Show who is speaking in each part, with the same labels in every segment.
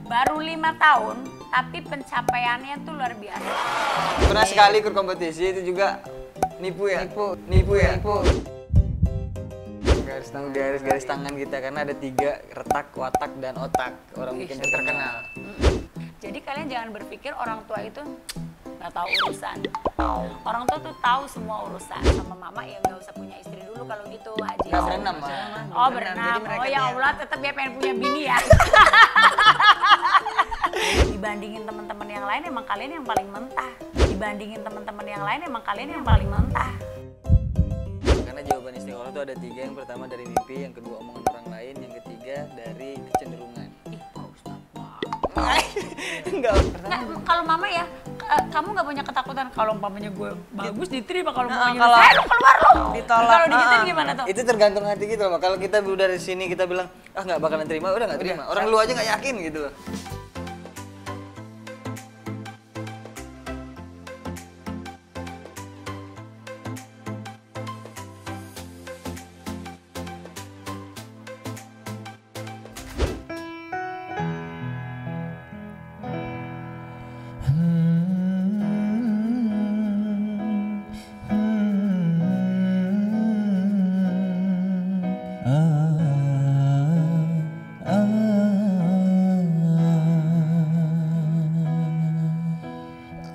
Speaker 1: Baru 5 tahun, tapi pencapaiannya tuh luar biasa.
Speaker 2: Pernah sekali ikut kompetisi itu juga nipu ya? Nipu ya? Garis tangan kita karena ada 3 retak, watak, dan otak. Orang bikin terkenal.
Speaker 1: Jadi kalian jangan berpikir orang tua itu nggak tahu urusan. Orang tua tuh tahu semua urusan. Sama mama ya nggak usah punya istri dulu kalau gitu, Haji.
Speaker 2: Nggak berenam, Ma.
Speaker 1: Oh berenam. Oh ya Allah, tetap dia pengen punya bini ya. Dibandingin teman-teman yang lain emang kalian yang paling mentah. Dibandingin teman-teman yang lain emang kalian yang paling mentah.
Speaker 2: Karena jawaban istiqoroh itu ada 3. Yang pertama dari mimpi, yang kedua omongan orang lain, yang ketiga dari kecenderungan.
Speaker 1: Ih, bagus
Speaker 2: Enggak.
Speaker 1: Nah, kalau mama ya, kamu nggak punya ketakutan kalau umpamanya gue bagus diterima, kalau umpamanya
Speaker 3: kalau
Speaker 1: lu keluar lu.
Speaker 3: ditolak.
Speaker 1: Kalau digituin gimana tuh?
Speaker 2: Itu tergantung hati gitu loh. Kalau kita udah dari sini kita bilang, ah nggak bakalan terima, udah nggak terima. Orang lu aja nggak yakin gitu loh.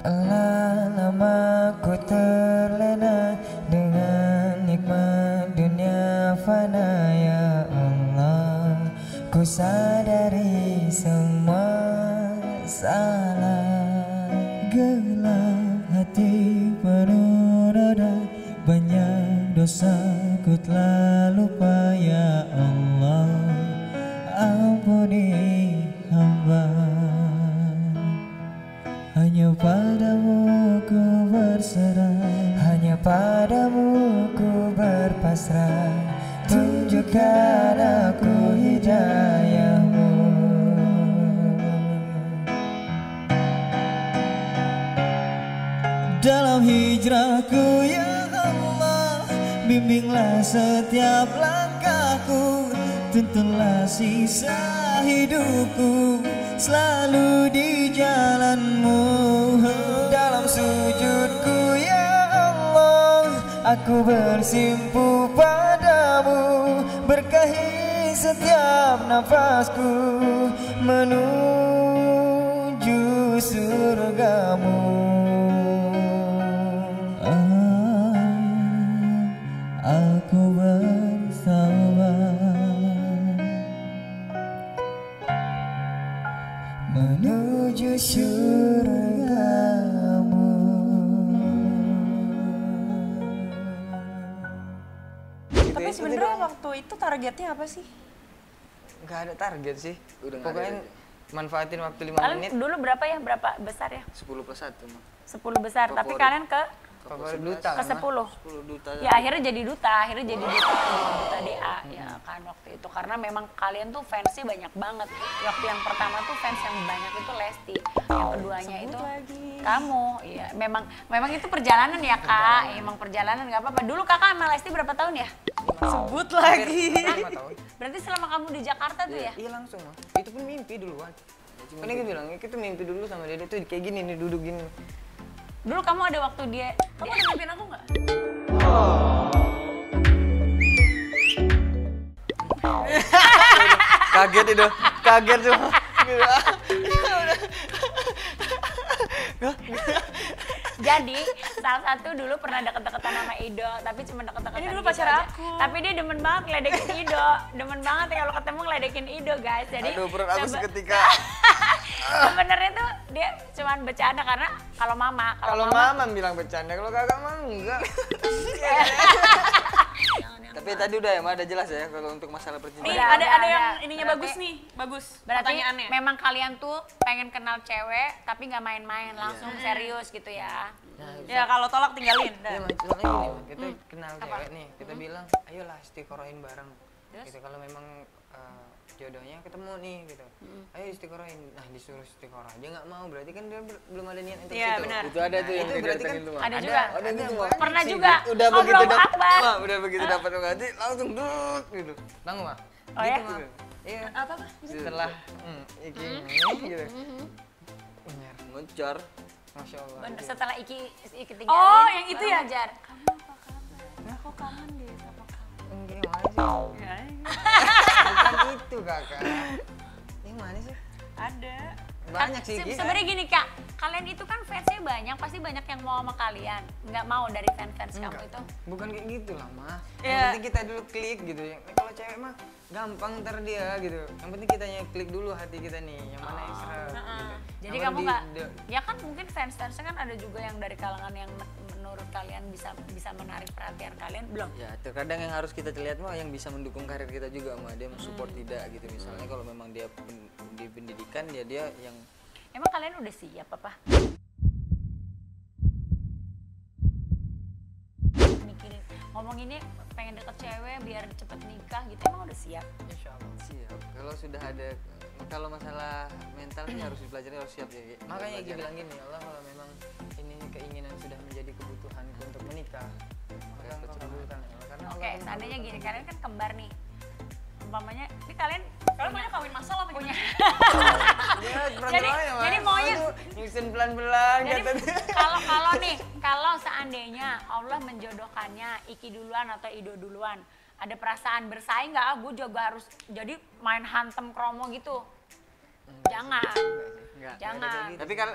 Speaker 4: Telah lama ku terlena dengan nikmat dunia fana, ya Allah. Ku sadari semua salah, gelap hati penuh noda, banyak dosa ku telah lupa, ya Allah. Ampuni hamba. Hanya padamu ku berserah, hanya padamu ku berpasrah. Tunjukkan aku hidayahmu. Dalam hijrahku ya Allah, bimbinglah setiap langkahku. Tuntunlah sisa hidupku selalu di jalanmu. Dalam sujudku ya Allah, aku bersimpu padamu. Berkahi setiap nafasku menuju surgamu. Aku bersabar menuju surgamu.
Speaker 3: Tapi sebenarnya waktu itu targetnya apa sih?
Speaker 2: Nggak ada target sih.
Speaker 5: Udah nggak
Speaker 2: Pokoknya
Speaker 5: ada.
Speaker 2: manfaatin waktu 5
Speaker 1: Kalian
Speaker 2: menit.
Speaker 1: dulu berapa ya? Berapa besar ya?
Speaker 2: 10+1 mah.
Speaker 1: 10 besar. Tapi
Speaker 2: Favorit.
Speaker 1: kalian ke
Speaker 2: Favorit duta
Speaker 1: ke
Speaker 2: kan,
Speaker 1: 10.
Speaker 2: Mah? 10 duta.
Speaker 1: Ya akhirnya jadi duta duta DA ya kan waktu itu, karena memang kalian tuh fansnya banyak banget. Waktu yang pertama tuh fans yang banyak itu Lesti, yang keduanya itu kamu. Iya, memang itu perjalanan ya Kak, emang perjalanan nggak apa-apa. Dulu Kakak sama Lesti berapa tahun ya?
Speaker 3: Sebut lagi.
Speaker 2: 5 tahun.
Speaker 1: Berarti selama kamu di Jakarta tuh ya?
Speaker 2: Iya langsung mah. Itu pun mimpi duluan. Kan dia bilang, kita mimpi dulu sama Dede tuh kayak gini nih, duduk gini.
Speaker 1: Dulu kamu ada waktu kamu ada mimpiin aku nggak?
Speaker 2: Kaget itu, kaget tuh.
Speaker 1: Jadi salah satu dulu pernah deket-deketan sama Ido, tapi cuma deket-deketan.
Speaker 3: Ini dulu
Speaker 1: gitu
Speaker 3: pacar
Speaker 1: aja.
Speaker 3: aku.
Speaker 1: Tapi dia demen banget ngeledekin Ido, demen banget ya kalau ketemu ngeledekin Ido guys. Jadi
Speaker 2: Aduh, perut aku seketika.
Speaker 1: sebenarnya tuh dia cuma bercanda karena kalau
Speaker 2: Kalau mama bilang bercanda, kalau kakak mah enggak. Tapi tadi udah ya, Ma, ada jelas ya kalau untuk masalah percintaan.
Speaker 3: Nih,
Speaker 1: Udah,
Speaker 3: ada yang
Speaker 1: ada.
Speaker 3: ininya
Speaker 1: Berarti-
Speaker 3: bagus nih, bagus.
Speaker 1: Berarti
Speaker 3: Pertanyaannya.
Speaker 1: memang kalian tuh pengen kenal cewek tapi nggak main-main, langsung serius gitu ya.
Speaker 3: Ya kalau tolak tinggalin.
Speaker 2: Iya,
Speaker 3: Dah.
Speaker 2: Ma, soalnya gini, Ma, kita kenal cewek nih, kita bilang, ayolah istiqorohin bareng. Gitu, kalau memang jodohnya ketemu nih gitu. Ayo istiqorohin. Nah, disuruh istiqoroh aja nggak mau, berarti kan dia belum ada niat untuk
Speaker 3: Iya,
Speaker 2: situ.
Speaker 3: benar.
Speaker 5: Itu ada tuh yang
Speaker 2: itu
Speaker 5: dia
Speaker 2: berarti kan
Speaker 5: datengin tuh, Ma.
Speaker 1: Ada juga.
Speaker 2: Ada gitu, Ma.
Speaker 1: Pernah
Speaker 2: Sih,
Speaker 1: juga.
Speaker 2: Udah begitu
Speaker 1: Allahu Akbar.
Speaker 2: Ma, udah begitu dapat hati langsung dut gitu. Bang, Ma.
Speaker 1: Oh ya?
Speaker 2: Gitu, Ma. Iya.
Speaker 3: Apa?
Speaker 2: Setelah Iki ini gitu. Unyer.
Speaker 5: Ngejar.
Speaker 2: Masya Allah.
Speaker 1: Bener, setelah Iki tinggalin.
Speaker 3: Oh, yang itu
Speaker 1: baru
Speaker 3: ya?
Speaker 1: ngejar.
Speaker 3: Kamu apa kabar? Aku kangen deh sama kamu.
Speaker 2: Enggak, yang mana sih?
Speaker 3: Ya,
Speaker 2: Bukan itu kakak. Yang mana sih?
Speaker 3: ada.
Speaker 2: Banyak sih Iki.
Speaker 1: Sebenarnya gini Kak, kalian itu kan fansnya banyak, pasti banyak yang mau sama kalian. Nggak mau dari fans kamu itu.
Speaker 2: Bukan kayak gitu lah mah.
Speaker 3: Iya.
Speaker 2: Yang penting kita dulu klik gitu. Kalau cewek mah gampang ntar dia gitu. Yang penting kitanya klik dulu hati kita nih. Yang mana yang serap gitu.
Speaker 1: Jadi
Speaker 2: Yang
Speaker 1: kamu
Speaker 2: mana
Speaker 1: nggak,
Speaker 2: di-
Speaker 1: ya kan mungkin fans-fansnya kan ada juga yang dari kalangan yang menurut kalian bisa menarik perhatian kalian belum?
Speaker 5: Ya terkadang yang harus kita lihat mah yang bisa mendukung karir kita juga mah, dia mensupport tidak gitu. Misalnya kalau memang dia di pendidikan ya dia yang
Speaker 1: Emang kalian udah siap apa? Mikirin, ngomong ini pengen deket cewek biar cepet nikah gitu, emang udah siap?
Speaker 2: Insya Allah.
Speaker 5: siap. Kalau sudah ada, kalau masalah mental sih harus dipelajari, harus siap ya.
Speaker 2: Makanya Iki
Speaker 5: Belajar.
Speaker 2: bilang gini, Allah kalau memang ini keinginan sudah menjadi kebutuhan untuk menikah, maka engkau kabulkan ya Allah. Karena
Speaker 1: Oke,
Speaker 2: Allah
Speaker 1: seandainya gini, kalian kan kembar nih. Umpamanya, ini kalian
Speaker 3: Maunya kawin masal apa
Speaker 1: punya.
Speaker 2: dia
Speaker 1: Jadi maunya
Speaker 2: nyusun pelan-pelan
Speaker 1: Jadi
Speaker 2: katanya.
Speaker 1: kalau seandainya Allah menjodohkannya Iki duluan atau Ido duluan, ada perasaan bersaing nggak? Gue juga harus jadi main hantem kromo gitu. Jangan.
Speaker 5: Enggak.
Speaker 1: Jangan.
Speaker 5: Tapi kalau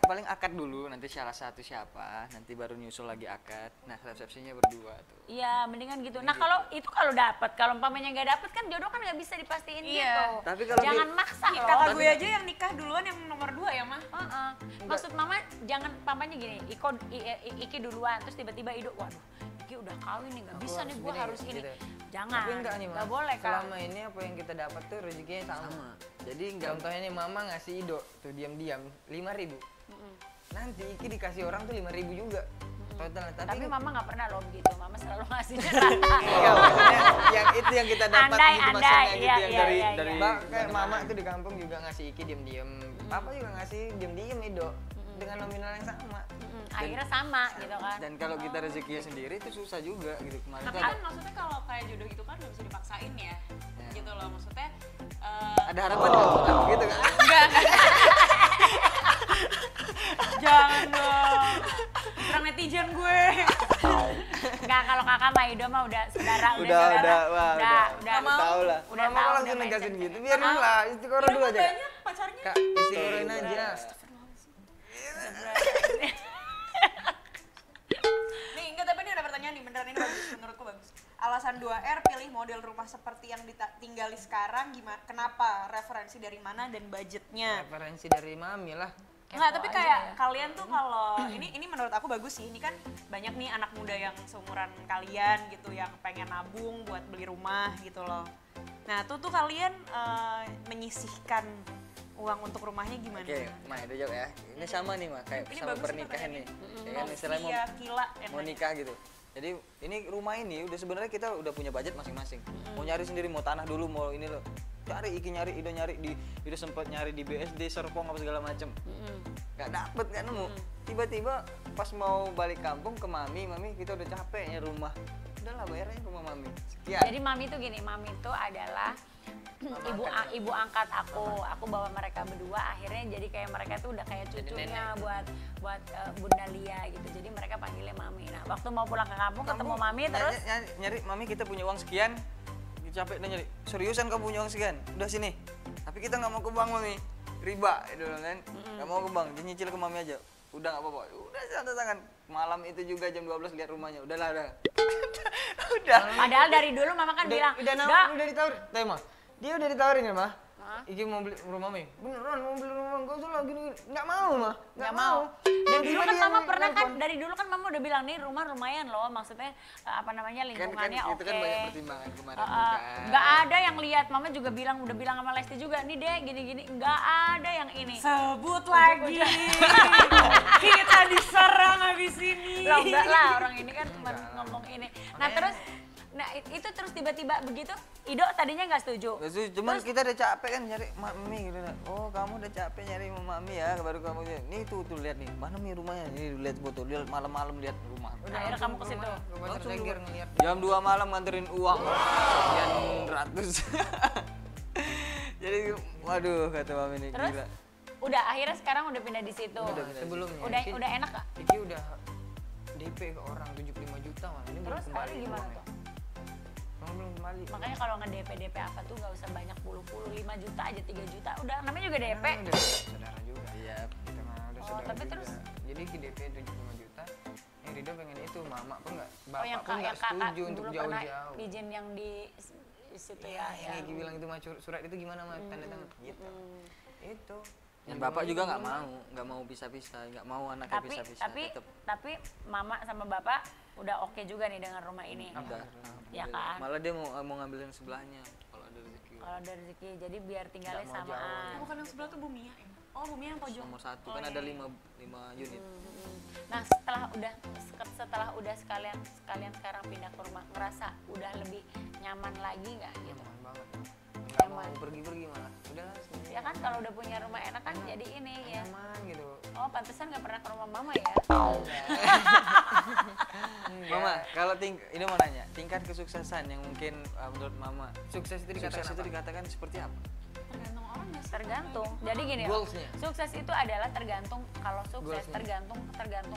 Speaker 5: paling akad dulu, nanti salah satu siapa, nanti baru nyusul lagi akad. Nah resepsinya berdua tuh.
Speaker 1: Iya, mendingan gitu. Nah kalau itu kalau dapat, kalau umpamanya nggak dapat kan jodoh kan nggak bisa dipastiin
Speaker 3: Iya.
Speaker 1: gitu.
Speaker 5: Tapi kalau
Speaker 1: Jangan maksa loh.
Speaker 3: Kakak gue aja yang nikah duluan yang nomor 2 ya, Mah?
Speaker 1: Heeh. Maksud mama jangan pampanya gini, Iki duluan, terus tiba-tiba Ido, waduh, Iki udah kawin nih, nggak bisa nih, gue
Speaker 2: gini,
Speaker 1: harus ini.
Speaker 2: gitu.
Speaker 1: Jangan,
Speaker 2: Tapi enggak nih,
Speaker 1: nggak
Speaker 2: Mas.
Speaker 1: boleh Kak.
Speaker 2: Selama ini apa yang kita dapat tuh rezekinya sama.
Speaker 5: Sama. Jadi enggak
Speaker 2: Contohnya nih mama ngasih Ido tuh diam-diam 5.000. Nanti Iki dikasih orang tuh 5.000 juga. Total.
Speaker 1: Tapi mama nggak pernah loh begitu, mama selalu ngasihnya
Speaker 5: Iya, maksudnya yang itu yang kita dapat
Speaker 1: Andai,
Speaker 5: gitu
Speaker 1: andai,
Speaker 5: maksudnya
Speaker 1: iya,
Speaker 5: gitu yang
Speaker 1: iya,
Speaker 5: dari
Speaker 1: iya,
Speaker 5: dari
Speaker 2: Mbak, kayak mama tuh di kampung juga ngasih Iki diam-diam. Papa juga ngasih diam-diam Ido dengan nominal yang sama.
Speaker 1: akhirnya sama gitu kan.
Speaker 5: dan kalau kita rezekinya sendiri itu susah juga gitu kemarin
Speaker 3: Tapi
Speaker 5: tuh
Speaker 3: kan maksudnya kalau kayak jodoh gitu kan nggak bisa dipaksain ya. Gitu loh, maksudnya
Speaker 5: ada harapan nggak gitu kan?
Speaker 3: enggak. Jangan dong. Serang netizen gue.
Speaker 1: Enggak, kalau kakak sama Ido mah udah saudara,
Speaker 5: Udah,
Speaker 1: udah,
Speaker 5: udah
Speaker 3: mau.
Speaker 5: tahu lah.
Speaker 1: udah
Speaker 2: Mama
Speaker 1: tahu,
Speaker 2: langsung
Speaker 1: udah
Speaker 2: negasin
Speaker 1: mindset.
Speaker 2: gitu. Biarin lah, istiqoroh dulu aja. Kak.
Speaker 3: Banyak pacarnya.
Speaker 2: Kak, istiqorohin aja.
Speaker 3: Nih, enggak, tapi ini ada pertanyaan nih, beneran ini bagus, menurutku bagus. Alasan 2R pilih model rumah seperti yang ditinggali sekarang gimana? Kenapa? Referensi dari mana dan budgetnya?
Speaker 2: Referensi dari mami lah.
Speaker 3: Enggak, tapi kayak kalian tuh kalau ini menurut aku bagus sih. Ini kan banyak nih anak muda yang seumuran kalian gitu yang pengen nabung buat beli rumah gitu loh. Nah, tuh kalian menyisihkan uang untuk rumahnya gimana?
Speaker 5: Oke, Ma, itu jawab ya. Ini sama nih, Ma, kayak
Speaker 3: Ini
Speaker 5: sama
Speaker 3: bagus
Speaker 5: pernikahan nih.
Speaker 3: pertanyaannya.
Speaker 5: Ya kan istilahnya
Speaker 3: Novia, Kila, yang
Speaker 5: mau
Speaker 3: nanya.
Speaker 5: nikah gitu. Jadi ini rumah ini udah sebenarnya kita udah punya budget masing-masing. Mau nyari sendiri, mau tanah dulu, mau ini loh. Cari Iki nyari, Ido nyari di Ido sempat nyari di BSD, Serpong apa segala macem. Gak dapet, gak nemu. Tiba-tiba pas mau balik kampung ke mami kita udah capek nyari rumah. Udahlah bayar aja rumah mami. Sekian.
Speaker 1: Jadi mami tuh gini, mami tuh adalah ibu angkat aku bawa mereka berdua, akhirnya jadi kayak mereka tuh udah kayak cucunya buat Bunda Lia gitu, jadi mereka panggilnya mami. Nah waktu mau pulang ke kampung ketemu mami terus
Speaker 5: nyari mami, kita punya uang sekian, capek udah nyari, seriusan kamu punya uang sekian, udah sini, tapi kita nggak mau ke bank mami, riba itu kan, nggak mau ke bank, dia nyicil ke mami aja, udah nggak apa-apa, udah tanda tangan. Malam itu juga jam 12 lihat rumahnya, udahlah udah. Udah.
Speaker 1: padahal dari dulu mama kan bilang
Speaker 2: Udah ditawarin. Tema. Dia udah ditawarin ya, Mah? Iki mau beli rumah Mami. Beneran mau beli rumah, enggak usah lah gini. Enggak mau, Mah.
Speaker 1: nggak mau. Dan dulu kan mama pernah kan, dari dulu kan mama udah bilang nih rumah lumayan loh, maksudnya apa namanya
Speaker 5: Kan
Speaker 1: lingkungannya
Speaker 5: itu
Speaker 1: oke.
Speaker 5: kan banyak pertimbangan kemarin kan.
Speaker 1: Nggak ada yang lihat, mama juga udah bilang sama Lesti juga, nih deh gini-gini, nggak ada yang ini.
Speaker 3: Sebut lagi. Kita diserang habis ini.
Speaker 1: Loh enggak lah, orang ini kan cuma ngomong ini. Nah terus, itu terus tiba-tiba begitu, Ido tadinya nggak setuju.
Speaker 5: Cuman kita udah capek kan nyari mami gitu. Oh kamu udah capek nyari mami ya, baru kamu nih tuh lihat nih, mana nih rumahnya, ini lihat foto, lihat malam-malam lihat rumah.
Speaker 1: Akhirnya kamu ke situ.
Speaker 2: Rumah terlengger ngeliat.
Speaker 5: Jam 2 malam nganterin uang sekian ratus. Jadi waduh kata mami ini
Speaker 1: Terus?
Speaker 5: gila.
Speaker 1: Udah akhirnya sekarang udah pindah di situ.
Speaker 2: Sebelumnya
Speaker 1: Udah enak gak?
Speaker 2: Iki udah DP ke orang 75 juta malah. Ini
Speaker 1: Terus
Speaker 2: belum kembali
Speaker 1: akhirnya gimana
Speaker 2: uangnya.
Speaker 1: tuh?
Speaker 2: Uang belum kembali.
Speaker 1: Makanya kalau nge-DP apa tuh gak usah banyak puluh-puluh, 5 juta aja, 3 juta. Udah namanya juga DP.
Speaker 2: Karena udah saudara juga.
Speaker 5: Iya.
Speaker 2: Kita mah udah
Speaker 1: Oh,
Speaker 2: saudara
Speaker 1: tapi
Speaker 2: juga.
Speaker 1: terus?
Speaker 2: Jadi ki DP 75 juta. Yang Ridho pengen itu, mama pun enggak,
Speaker 1: Oh
Speaker 2: bapak
Speaker 1: yang
Speaker 2: pun enggak
Speaker 1: kakak
Speaker 2: setuju untuk
Speaker 1: dulu pernah
Speaker 2: jauh-jauh.
Speaker 1: izin yang di situ ya.
Speaker 2: Yang Iki bilang itu mah surat itu gimana mah tanda tangan gitu. Itu.
Speaker 5: Dan bapak juga nggak mau pisah-pisah, nggak mau anaknya
Speaker 1: Tapi
Speaker 5: pisah-pisah. tetep.
Speaker 1: tapi mama sama bapak udah oke juga nih dengan rumah ini.
Speaker 5: Udah.
Speaker 1: Ya kan?
Speaker 5: Malah dia mau ngambilin sebelahnya kalau ada rezeki.
Speaker 1: Kalau ada rezeki, jadi biar tinggalnya
Speaker 5: Nggak mau
Speaker 1: samaan.
Speaker 3: Bukan yang sebelah tuh Bumia ya? Oh Bumia yang pojok.
Speaker 5: Nomor 1
Speaker 3: Oh,
Speaker 5: kan
Speaker 3: iya,
Speaker 5: ada
Speaker 3: iya.
Speaker 5: 5 unit.
Speaker 1: Nah setelah udah sekalian sekarang pindah ke rumah, ngerasa udah lebih nyaman lagi nggak gitu?
Speaker 2: Nyaman banget. Enggak mau
Speaker 1: Nyaman.
Speaker 2: pergi-pergi malah. Udahlah sendiri.
Speaker 1: Ya kan kalau udah punya rumah enak kan jadi ini ya.
Speaker 2: Nyaman gitu.
Speaker 1: Oh pantesan nggak pernah ke rumah mama ya?
Speaker 5: Mama, kalau ini mau nanya, tingkat kesuksesan yang mungkin menurut Mama
Speaker 2: Sukses itu dikatakan
Speaker 5: sukses itu
Speaker 2: apa?
Speaker 5: dikatakan seperti apa?
Speaker 3: Tergantung orang nggak sih?
Speaker 1: Tergantung. Jadi gini loh,
Speaker 2: Goalsnya?
Speaker 1: sukses itu adalah tergantung. Kalau sukses
Speaker 2: Goalsnya?
Speaker 1: tergantung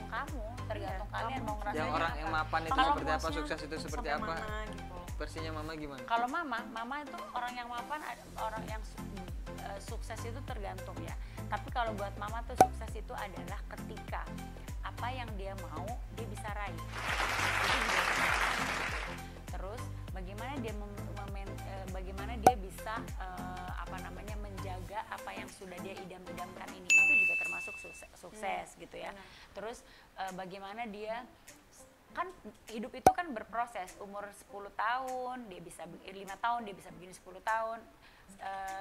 Speaker 1: kamu, tergantung kalian mau ngerasain
Speaker 5: Yang orang yang mapan itu
Speaker 1: Kalau
Speaker 5: seperti apa,
Speaker 3: Goalsnya
Speaker 5: sukses itu seperti
Speaker 3: sampai
Speaker 5: apa?
Speaker 3: mana gitu.
Speaker 5: Versinya Mama gimana?
Speaker 1: Kalau mama itu orang yang mapan, orang yang sukses itu tergantung ya. Tapi kalau buat mama tuh sukses itu adalah ketika apa yang dia mau dia bisa raih. Itu juga sukses. Terus bagaimana dia bagaimana dia bisa menjaga apa yang sudah dia idam-idamkan ini, itu juga termasuk sukses gitu ya. Terus bagaimana dia kan hidup itu kan berproses, umur 10 tahun dia bisa 5 tahun dia bisa begini, 10 tahun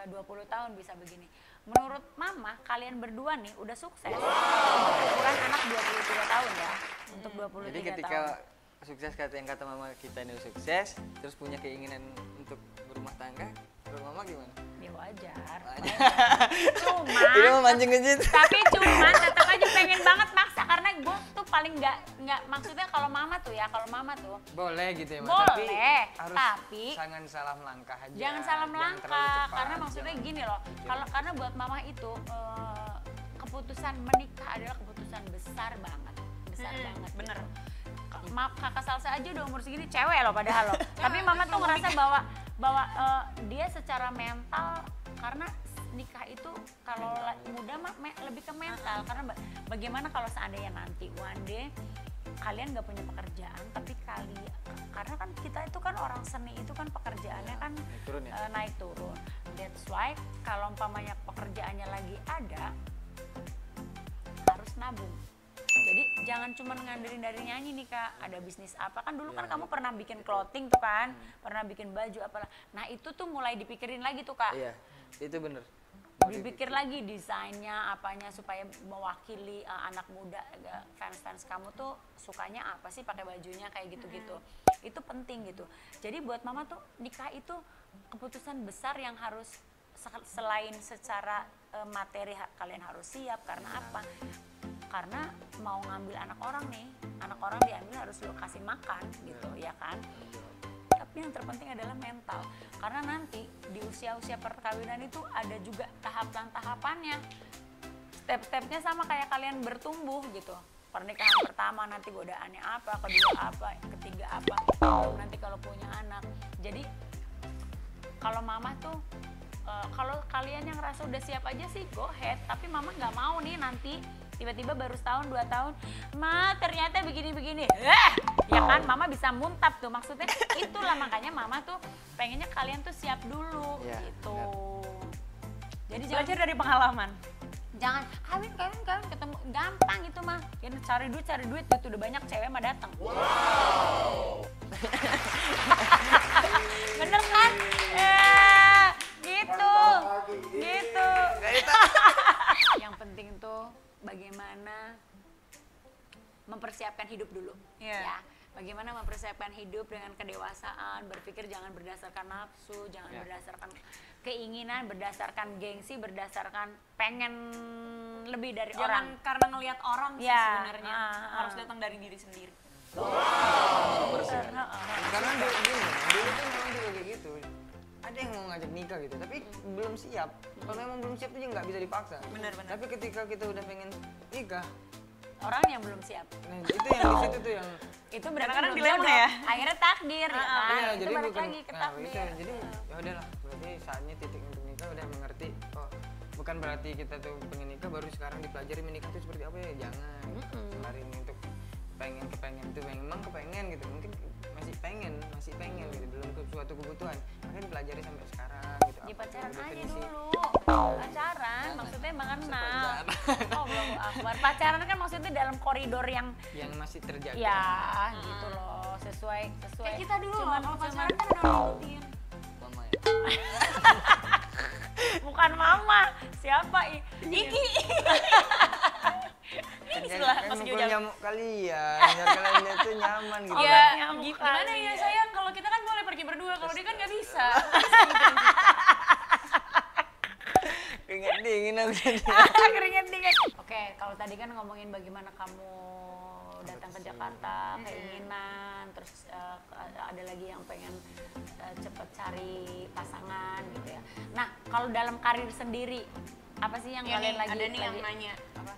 Speaker 1: 20 tahun bisa begini. Menurut mama kalian berdua nih udah sukses untuk ukuran anak 23 tahun ya, untuk 23
Speaker 5: Jadi ketika
Speaker 1: tahun.
Speaker 5: sukses yang kata Mama kita ini sukses, terus punya keinginan untuk berumah tangga, menurut Mama gimana?
Speaker 1: Ya wajar.
Speaker 5: Ini
Speaker 1: Cuma
Speaker 5: mah mancing aja.
Speaker 1: tapi cuman tetap aja pengen banget maksa, karena gue tuh paling nggak maksudnya kalau mama tuh
Speaker 2: Boleh gitu ya,
Speaker 1: boleh,
Speaker 2: harus
Speaker 1: tapi
Speaker 2: jangan salah melangkah aja.
Speaker 1: jangan salah
Speaker 2: terlalu
Speaker 1: melangkah,
Speaker 2: cepat,
Speaker 1: karena maksudnya
Speaker 2: jangan-
Speaker 1: gini loh, karena buat mama itu keputusan menikah adalah keputusan besar banget banget
Speaker 3: bener.
Speaker 1: gitu. Kakak Salsa aja udah umur segini cewek loh padahal loh, tapi mama tuh ngerasa bahwa dia secara mental, karena nikah itu kalau muda mah lebih ke mental, karena bagaimana kalau seandainya nanti one day kalian nggak punya pekerjaan, tapi karena kan kita itu kan orang seni itu kan pekerjaannya kan
Speaker 5: Naik turun ya?
Speaker 1: naik turun. That's why kalau umpamanya pekerjaannya lagi ada, harus nabung. Jadi jangan cuma ngandelin dari nyanyi nih Kak, ada bisnis apa, kan dulu kan kamu pernah bikin clothing tuh kan, pernah bikin baju apalah. Nah itu tuh mulai dipikirin lagi tuh Kak.
Speaker 5: Iya, itu bener.
Speaker 1: Dipikir lagi desainnya apanya supaya mewakili anak muda, fans kamu tuh sukanya apa sih pakai bajunya kayak gitu-gitu. Itu penting gitu. Jadi buat mama tuh nikah itu keputusan besar yang harus selain secara materi kalian harus siap, karena apa? Karena mau ngambil anak orang nih, anak orang diambil harus lo kasih makan gitu ya kan. Tapi yang terpenting adalah mental, karena nanti di usia-usia perkawinan itu ada juga tahapan-tahapannya, step-stepnya sama kayak kalian bertumbuh gitu. Pernikahan pertama nanti godaannya apa, kedua apa, ketiga apa, nanti kalau punya anak. Jadi kalau mama tuh kalau kalian yang ngerasa udah siap aja sih go ahead, tapi mama nggak mau nih nanti tiba-tiba baru setahun 2 tahun, ma ternyata begini-begini, ya kan mama bisa muntap tuh, maksudnya itulah makanya mama tuh pengennya kalian tuh siap dulu
Speaker 5: Ya,
Speaker 1: gitu. Jadi
Speaker 3: Belajar dari pengalaman.
Speaker 1: jangan kawin ketemu gampang itu mah, ya cari duit itu udah banyak cewek mah datang. Bener kan? Gitu. Yang penting tuh bagaimana mempersiapkan hidup dulu, ya. Bagaimana mempersiapkan hidup dengan kedewasaan, berpikir jangan berdasarkan nafsu, jangan berdasarkan keinginan, berdasarkan gengsi, berdasarkan pengen lebih dari orang.
Speaker 3: Jangan karena ngelihat orang sih
Speaker 1: Ya,
Speaker 3: sebenarnya, harus datang dari diri sendiri.
Speaker 2: Karena dulu tuh memang juga kayak gitu. ada yang mau ngajak nikah gitu, tapi belum siap. Kalau memang belum siap itu nggak bisa dipaksa.
Speaker 3: Benar-benar.
Speaker 2: Tapi ketika kita udah pengen nikah,
Speaker 1: Orang yang belum siap.
Speaker 2: nah itu yang di situ tuh yang
Speaker 1: Itu berarti
Speaker 3: Kadang-kadang
Speaker 1: belum
Speaker 3: dilema
Speaker 1: jodoh.
Speaker 3: ya.
Speaker 1: Akhirnya takdir ya kan.
Speaker 2: iya,
Speaker 1: Itu balik lagi ke
Speaker 2: nah,
Speaker 1: takdir.
Speaker 2: itu, jadi ya udahlah, berarti saatnya titik untuk nikah udah mengerti. Oh, bukan berarti kita tuh pengen nikah baru sekarang dipelajari menikah itu seperti apa ya, jangan. Sembari untuk kepengen tuh memang kepengen gitu, mungkin masih pengen gitu, belum ke suatu kebutuhan, makanya dipelajari sampai sekarang gitu.
Speaker 1: Ya
Speaker 2: apa
Speaker 1: pacaran
Speaker 2: tuh
Speaker 1: aja
Speaker 2: definisi.
Speaker 1: dulu. Pacaran maksudnya mengenal. Oh belum akbar. Pacaran kan maksudnya dalam koridor yang
Speaker 2: Yang masih terjaga.
Speaker 1: ya gitu loh, sesuai.
Speaker 3: Kayak kita dulu
Speaker 1: Cuman-
Speaker 3: kalau
Speaker 1: cuman-
Speaker 3: pacaran kan udah ngikutin.
Speaker 5: Mama ya.
Speaker 1: Bukan mama, siapa
Speaker 3: Iki.
Speaker 2: Kan
Speaker 3: sebelah Mas
Speaker 2: mukul
Speaker 3: Giujang.
Speaker 2: nyamuk kalian, biar kalian lihat tuh nyaman gitu.
Speaker 3: Ya,
Speaker 1: nyamuk
Speaker 3: gimana
Speaker 1: kali.
Speaker 3: ya sayang, kalau kita kan boleh pergi berdua, kalau dia kan nggak bisa.
Speaker 2: Keringet dingin aku jadi.
Speaker 1: Keringet dingin. Oke, kalau tadi kan ngomongin bagaimana kamu datang ke Jakarta, keinginan, terus ada lagi yang pengen cepet cari pasangan gitu ya. Nah, kalau dalam karir sendiri, apa sih yang
Speaker 3: Ya
Speaker 1: kalian
Speaker 3: nih,
Speaker 1: lagi
Speaker 3: ada nih yang
Speaker 1: lagi-
Speaker 3: nanya.
Speaker 1: Apa?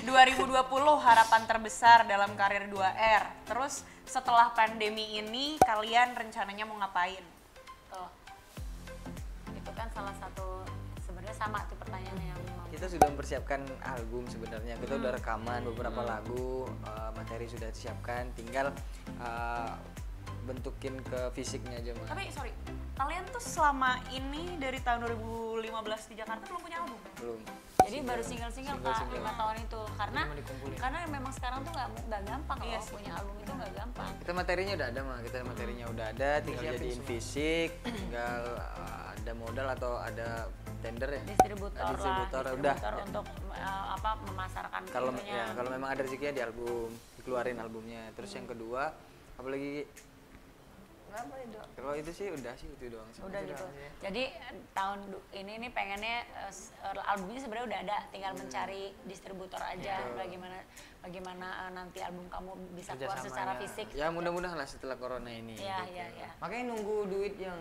Speaker 3: 2020 harapan terbesar dalam karir 2R. Terus setelah pandemi ini kalian rencananya mau ngapain?
Speaker 1: Tuh. Itu kan salah satu, sebenarnya sama tuh pertanyaannya yang mau.
Speaker 5: Kita sudah mempersiapkan album sebenarnya. Kita udah rekaman beberapa lagu, materi sudah disiapkan, tinggal bentukin ke fisiknya aja mah.
Speaker 3: Tapi sorry, kalian tuh selama ini dari tahun 2015 di Jakarta belum punya album?
Speaker 5: Belum.
Speaker 1: Jadi baru single-single Kak,
Speaker 5: Single-single.
Speaker 1: 5 tahun itu. Karena
Speaker 2: Cuma dikumpulin.
Speaker 1: karena memang sekarang tuh nggak gampang
Speaker 3: Iya
Speaker 1: loh,
Speaker 3: sih.
Speaker 1: punya album itu nggak gampang.
Speaker 5: Kita materinya udah ada mah, kita materinya udah ada, tinggal
Speaker 2: Disiapin
Speaker 5: jadiin
Speaker 2: semua.
Speaker 5: fisik, tinggal ada modal atau ada tender ya.
Speaker 1: Distributor,
Speaker 5: Distributor,
Speaker 1: lah,
Speaker 5: udah.
Speaker 1: distributor untuk apa memasarkan
Speaker 5: Kalau
Speaker 1: itunya.
Speaker 5: ya, kalau memang ada rezekinya di album, dikeluarin albumnya. Terus yang kedua, apalagi
Speaker 1: Apa itu?
Speaker 5: kalau itu sih udah sih itu doang sih.
Speaker 1: Udah gitu. Jadi tahun ini nih pengennya albumnya sebenarnya udah ada, tinggal mencari distributor aja. Bagaimana nanti album kamu bisa keluar
Speaker 2: Kerjasamanya.
Speaker 1: secara fisik.
Speaker 5: Ya mudah-mudahan lah setelah corona ini.
Speaker 1: Iya,
Speaker 5: gitu.
Speaker 1: iya, iya.
Speaker 2: Makanya nunggu duit yang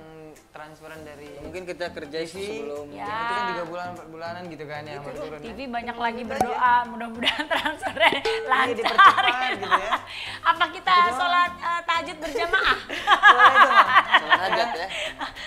Speaker 2: transferan dari
Speaker 5: Mungkin kita kerja sebelum
Speaker 1: Ya.
Speaker 2: itu kan 3 bulan 4 bulanan gitu kan ya baru turun.
Speaker 1: TV banyak lagi berdoa, mudah-mudahan transfernya
Speaker 2: Iya,
Speaker 1: lancar.
Speaker 2: dipercepat gitu ya.
Speaker 1: Apa kita sholat tahajud berjamaah?
Speaker 2: Boleh itu mah.
Speaker 5: salah hajat ya.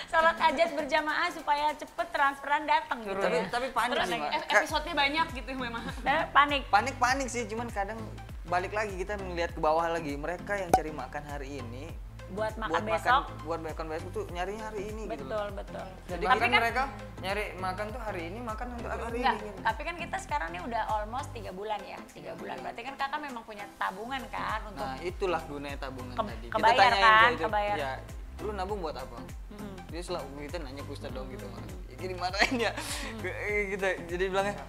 Speaker 1: Sholat tahajud berjamaah supaya cepet transferan datang gitu.
Speaker 5: Tapi panik
Speaker 3: Terus
Speaker 5: sih, Mak.
Speaker 3: episode-nya banyak gitu memang.
Speaker 1: Panik.
Speaker 5: Panik sih, cuman kadang balik lagi kita melihat ke bawah lagi. Mereka yang cari makan hari ini
Speaker 1: Buat makan besok.
Speaker 5: buat makan besok tuh nyarinya hari ini gitu loh.
Speaker 1: Betul.
Speaker 2: Jadi
Speaker 1: Tapi
Speaker 2: kan
Speaker 1: kan-
Speaker 2: mereka nyari makan tuh hari ini, makan untuk hari
Speaker 1: Enggak,
Speaker 2: ini. Gitu.
Speaker 1: tapi kan kita sekarang ini udah almost 3 bulan ya. 3 bulan. Berarti kan kakak memang punya tabungan kan untuk
Speaker 5: Nah, itulah gunanya tabungan tadi.
Speaker 1: kebayar kan,
Speaker 5: ke itu,
Speaker 1: kebayar.
Speaker 5: ya, lu nabung buat apa? Dia selalu kita nanya ke Ustadz dong gitu. Ya, gini marahin ya. Kita jadi bilangnya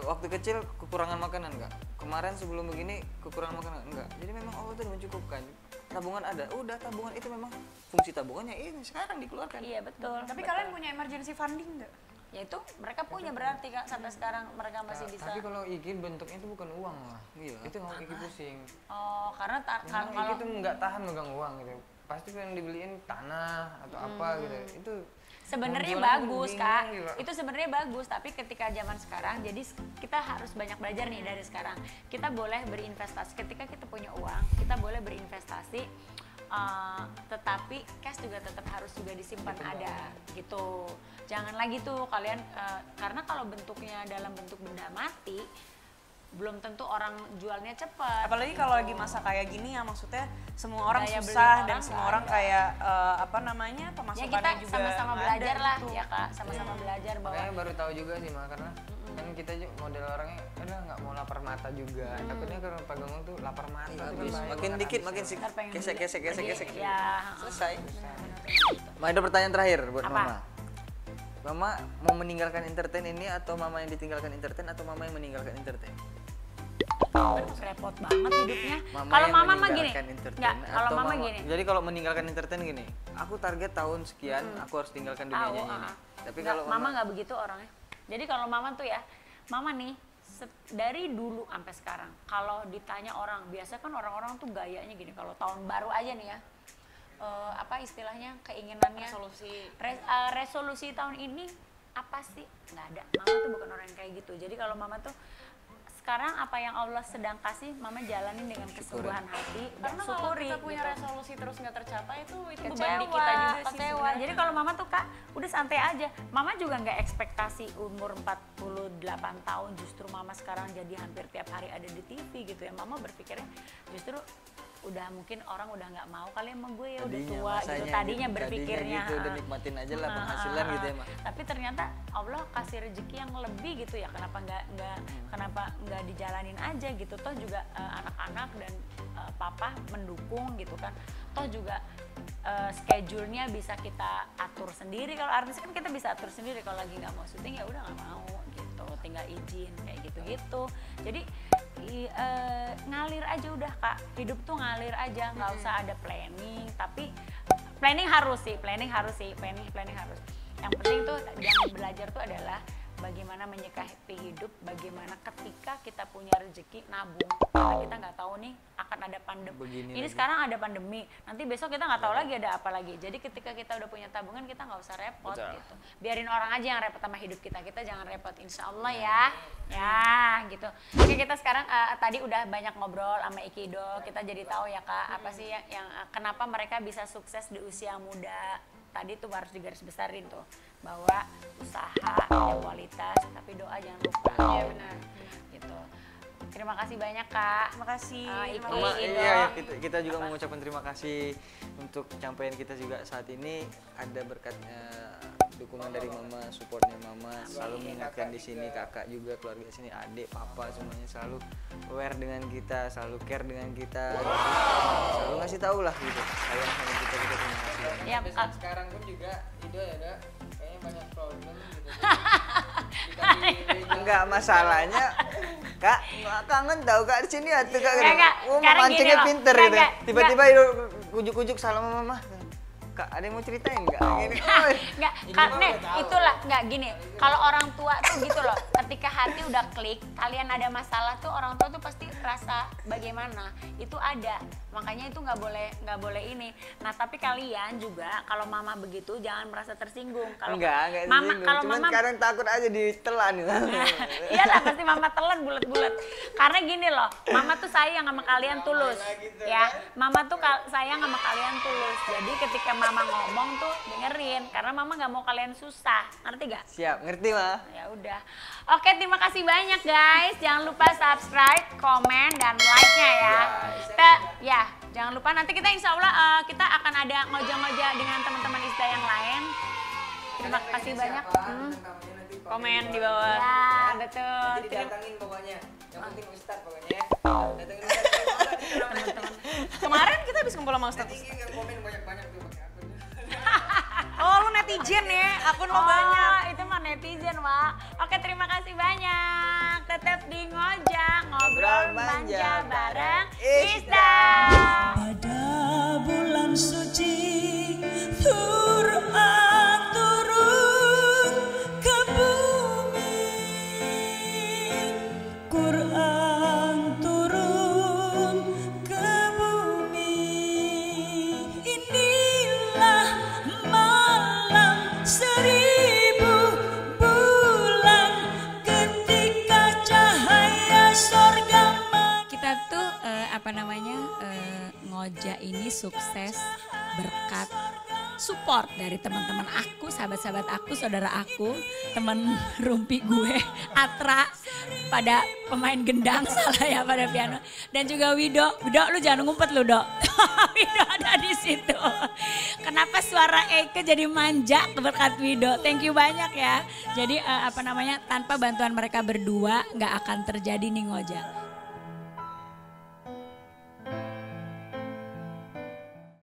Speaker 5: waktu kecil kekurangan makanan enggak? Kemarin sebelum begini kekurangan makanan enggak? Jadi memang Allah tuh mencukupkan. Tabungan ada. Udah tabungan itu memang fungsi tabungannya ini sekarang dikeluarkan.
Speaker 1: Iya betul.
Speaker 3: Tapi
Speaker 1: betul.
Speaker 3: kalian punya emergency funding nggak?
Speaker 1: Ya itu mereka punya berarti Kak, sampai sekarang mereka masih bisa.
Speaker 2: Tapi kalau Iki bentuknya itu bukan uang lah.
Speaker 5: Iya.
Speaker 2: Itu mau Iki pusing.
Speaker 1: Oh, karena
Speaker 2: Memang
Speaker 1: kalau
Speaker 2: Iki tuh nggak tahan megang uang gitu. Pasti pengen dibeliin tanah atau apa gitu. Itu
Speaker 1: sebenarnya
Speaker 2: mau jualan
Speaker 1: bagus
Speaker 2: bingung
Speaker 1: Kak,
Speaker 2: gitu.
Speaker 1: itu sebenarnya bagus, tapi ketika zaman sekarang, jadi kita harus banyak belajar nih dari sekarang. Kita boleh berinvestasi, ketika kita punya uang, kita boleh berinvestasi, tetapi cash juga tetap harus juga disimpan ada gitu. Jangan lagi tuh kalian, karena kalau bentuknya dalam bentuk benda mati, belum tentu orang jualnya cepat.
Speaker 3: Apalagi kalau lagi masa kayak gini ya, maksudnya semua orang
Speaker 1: Daya beli
Speaker 3: susah dan
Speaker 1: orang
Speaker 3: semua
Speaker 1: nggak
Speaker 3: orang
Speaker 1: ada.
Speaker 3: kayak apa namanya
Speaker 1: Ya
Speaker 3: pemasukannya
Speaker 1: kita
Speaker 3: juga
Speaker 1: sama-sama
Speaker 3: nggak
Speaker 1: belajar
Speaker 3: ada
Speaker 1: lah
Speaker 3: gitu.
Speaker 1: ya Kak, sama-sama belajar bahwa
Speaker 2: Makanya baru tahu juga sih mah karena kan kita juga model orangnya udah nggak mau lapar mata juga. Takutnya kalau pegang uang tuh lapar mata. tuh kan
Speaker 5: Habis.
Speaker 2: bahaya
Speaker 5: Makin
Speaker 2: banget
Speaker 5: dikit
Speaker 2: habisnya.
Speaker 5: makin sih.
Speaker 1: ntar pengen
Speaker 5: Gesek.
Speaker 1: beli. Ya,
Speaker 5: Selesai. Ma, ada pertanyaan terakhir buat
Speaker 1: Apa?
Speaker 5: Mama. Mama mau meninggalkan entertain ini atau Mama yang ditinggalkan entertain atau Mama yang meninggalkan entertain?
Speaker 1: repot banget hidupnya.
Speaker 5: Mama
Speaker 1: Kalau
Speaker 5: yang
Speaker 1: mama mah gini,
Speaker 5: meninggalkan entertain
Speaker 1: nggak. Kalau
Speaker 5: atau
Speaker 1: mama gini,
Speaker 5: Jadi kalau meninggalkan entertain gini, aku target tahun sekian, aku harus tinggalkan dunia
Speaker 1: tahu.
Speaker 5: nyanyi ini. Tapi
Speaker 1: Nggak,
Speaker 5: kalau
Speaker 1: mama nggak begitu orangnya. Jadi kalau mama tuh ya, mama nih dari dulu sampai sekarang, kalau ditanya orang, biasa kan orang-orang tuh gayanya gini. Kalau tahun baru aja nih ya, apa istilahnya, keinginannya, resolusi tahun ini apa sih? Nggak ada. Mama tuh bukan orang yang kayak gitu. Jadi kalau mama tuh sekarang apa yang Allah sedang kasih, mama jalanin dengan kesungguhan hati dan
Speaker 3: Karena
Speaker 1: syukuri.
Speaker 3: kalau kita punya
Speaker 1: gitu.
Speaker 3: resolusi terus nggak tercapai itu beban
Speaker 1: Kecewa,
Speaker 3: di kita juga sih
Speaker 1: kecewa.
Speaker 3: sebenarnya.
Speaker 1: Jadi kalau mama tuh Kak, udah santai aja. Mama juga nggak ekspektasi umur 48 tahun justru mama sekarang jadi hampir tiap hari ada di TV gitu ya. Mama berpikirnya justru udah mungkin orang udah nggak mau kali sama gue ya, udah tua gitu. Tadinya berpikirnya
Speaker 5: gitu, udah nikmatin aja lah penghasilan gitu ya, Mak.
Speaker 1: Tapi ternyata Allah kasih rezeki yang lebih gitu ya. Kenapa nggak dijalanin aja gitu. Toh juga anak-anak dan papa mendukung gitu kan. Toh juga schedule-nya bisa kita atur sendiri. Kalau artis kan kita bisa atur sendiri. Kalau lagi nggak mau syuting ya udah nggak mau gitu. Tinggal izin kayak gitu-gitu. Jadi ngalir aja udah Kak. Hidup tuh ngalir aja, nggak usah ada planning. Tapi planning harus. Planning harus. Yang penting tuh yang belajar tuh adalah bagaimana menyikapi hidup, bagaimana ketika kita punya rezeki nabung. Karena kita nggak tahu nih akan ada pandemi. Ini sekarang ada pandemi, nanti besok kita nggak tahu lagi ada apa lagi. Jadi ketika kita udah punya tabungan kita nggak usah repot gitu. Biarin orang aja yang repot sama hidup kita jangan repot, insya Allah ya. Ya gitu. Oke, kita sekarang tadi udah banyak ngobrol sama Ikido. Kita jadi tahu ya Kak, apa sih yang kenapa mereka bisa sukses di usia muda. Tadi tuh harus digarisbesarin tuh bahwa usaha ya kualitas, tapi doa jangan lupa. Iya benar. Gitu. Terima kasih banyak Kak.
Speaker 3: Terima kasih.
Speaker 5: Iya, kita juga mengucapkan terima kasih untuk capaian kita juga saat ini. Ada berkatnya dukungan dari mama, supportnya mama, selalu mengingatkan di sini, kakak juga, keluarga sini, adik, papa semuanya selalu aware dengan kita, selalu care dengan kita, selalu ngasih tahu lah gitu, sayang sama kita terima kasih.
Speaker 1: Ya,
Speaker 2: Sekarang pun juga Ido ya Dok, kayaknya banyak problem gitu.
Speaker 5: Enggak masalahnya Kak, nggak kangen tau Kak di sini ya tuh Kak.
Speaker 1: Enggak,
Speaker 5: Mancingnya pinter gitu.
Speaker 1: enggak.
Speaker 5: Tiba-tiba Ido ujuk-ujuk salam sama mama. Kak, ada yang mau ceritain nggak?
Speaker 1: Nggak, karena itulah nggak gini. Kalau orang tua tuh gitu loh, ketika hati udah klik, kalian ada masalah tuh orang tua tuh pasti rasa bagaimana. Itu ada, makanya itu nggak boleh ini. Nah tapi kalian juga kalau mama begitu jangan merasa tersinggung. Kalau
Speaker 5: enggak
Speaker 1: mama,
Speaker 5: tersinggung.
Speaker 1: kalau
Speaker 5: Cuman
Speaker 1: mama
Speaker 5: sekarang takut aja ditelan gitu.
Speaker 1: iyalah pasti mama telan bulat-bulat. Karena gini loh, mama tuh sayang sama kalian tulus, ya. Mama tuh sayang sama kalian tulus. Jadi ketika mama ngomong tuh dengerin, karena mama nggak mau kalian susah, ngerti gak?
Speaker 5: Siap, ngerti mah.
Speaker 1: Ya udah. Oke, terima kasih banyak guys. Jangan lupa subscribe, komen, dan like-nya ya. Jangan lupa nanti kita insya Allah kita akan ada ngoja-ngoja dengan teman-teman Isda yang lain. Terima kasih banyak.
Speaker 3: Komen di bawah.
Speaker 1: Ya, betul.
Speaker 2: Jadi didatangin pokoknya. Yang penting Ustadz pokoknya ya. Datangin
Speaker 1: Teman-teman.
Speaker 3: Kemarin kita habis kumpul sama Ustadz.
Speaker 2: Nanti yang komen banyak-banyak tuh pakai akun.
Speaker 3: Oh lu netizen ya, akun lo banyak.
Speaker 1: Itu mah netizen, Wak. Oke, terima kasih banyak. Tetap di Ngojak, ngobrol manja bareng Isda.
Speaker 4: Pada bulan suci Quran turun ke bumi, Quran turun ke bumi. Inilah malam 1000 bulan ketika cahaya sorga.
Speaker 1: Kita tuh Ngoja ini sukses berkat support dari teman-teman aku, sahabat-sahabat aku, saudara aku, teman rumpi gue, Atra, pada pemain gendang, salah ya, pada piano, dan juga Wido. Wido, lu jangan ngumpet lu, Dok. Wido ada di situ. Kenapa suara Eike jadi manja berkat Wido? Thank you banyak ya. Jadi tanpa bantuan mereka berdua nggak akan terjadi nih Ngoja.